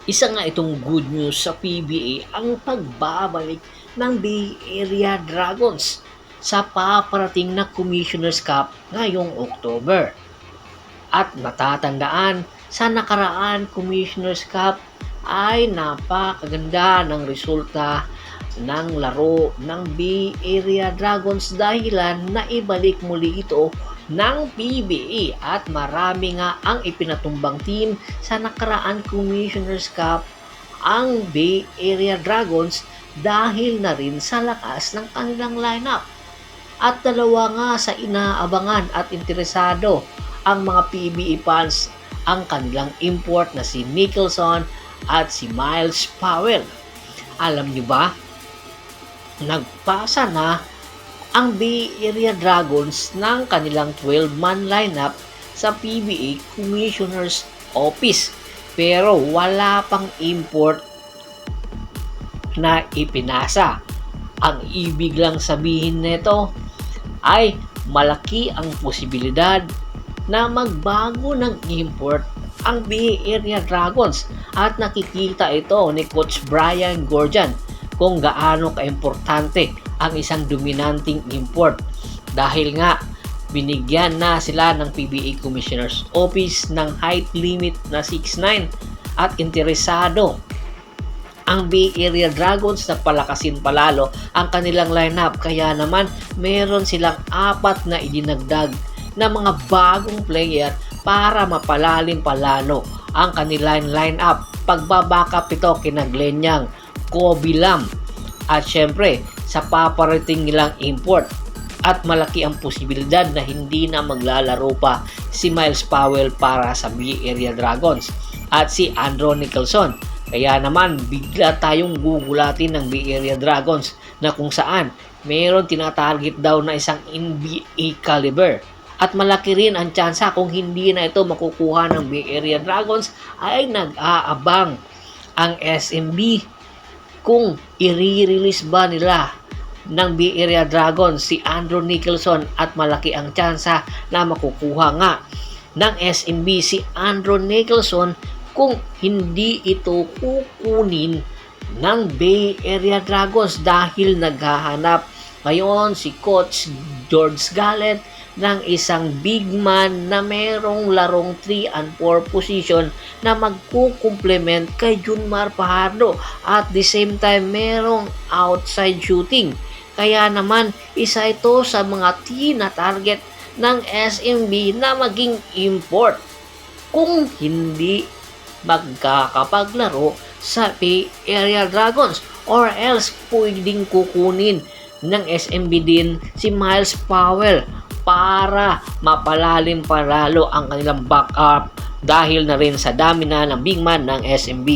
Isa nga itong good news sa PBA ang pagbabalik ng Bay Area Dragons sa paparating na Commissioner's Cup ngayong October. At matatandaan, sa nakaraan Commissioner's Cup ay napakaganda ng resulta ng laro ng Bay Area Dragons dahilan na ibalik muli ito ng PBA at marami nga ang ipinatumbang team sa nakaraan Commissioner's Cup ang Bay Area Dragons dahil na rin sa lakas ng kanilang lineup. At dalawa nga sa inaabangan at interesado ang mga PBA fans ang kanilang import na si Nicholson at si Miles Powell. Alam niyo ba, nagpasa na ang Bay Area Dragons ng kanilang 12-man lineup sa PBA Commissioner's Office pero wala pang import na ipinasa. Ang ibig lang sabihin nito ay malaki ang posibilidad na magbago ng import ang Bay Area Dragons at nakikita ito ni Coach Brian Goorjian kung gaano kaimportante ang isang dominanting import dahil nga binigyan na sila ng PBA Commissioner's Office ng height limit na 6'9" at interesado ang Bay Area Dragons na palakasin palalo ang kanilang lineup kaya naman meron silang 4 na idinagdag na mga bagong player para mapalalim palalo ang kanilang lineup. Pagbabackup ito kina Glenn Young, Kobe Lam at syempre sa paparating nilang import at malaki ang posibilidad na hindi na maglalaro pa si Miles Powell para sa Bay Area Dragons at si Andrew Nicholson. Kaya naman bigla tayong gugulatin ng Bay Area Dragons na kung saan mayroon tinatarget daw na isang NBA caliber. At malaki rin ang tsansa kung hindi na ito makukuha ng Bay Area Dragons ay nag-aabang ang SMB kung i-release ba nila ng Bay Area Dragons si Andrew Nicholson at malaki ang tsansa na makukuha nga ng SMB si Andrew Nicholson kung hindi ito kukunin ng Bay Area Dragons dahil naghahanap ngayon si Coach George Gallant ng isang big man na merong larong 3 and 4 position na magkukumplement kay Junmar Fajardo at the same time merong outside shooting. Kaya naman isa ito sa mga tina-target ng SMB na maging import kung hindi magkakapaglaro sa Bay Area Dragons or else pwedeng kukunin ng SMB din si Miles Powell para mapalalim palalo ang kanilang backup dahil na rin sa dami na ng big man ng SMB.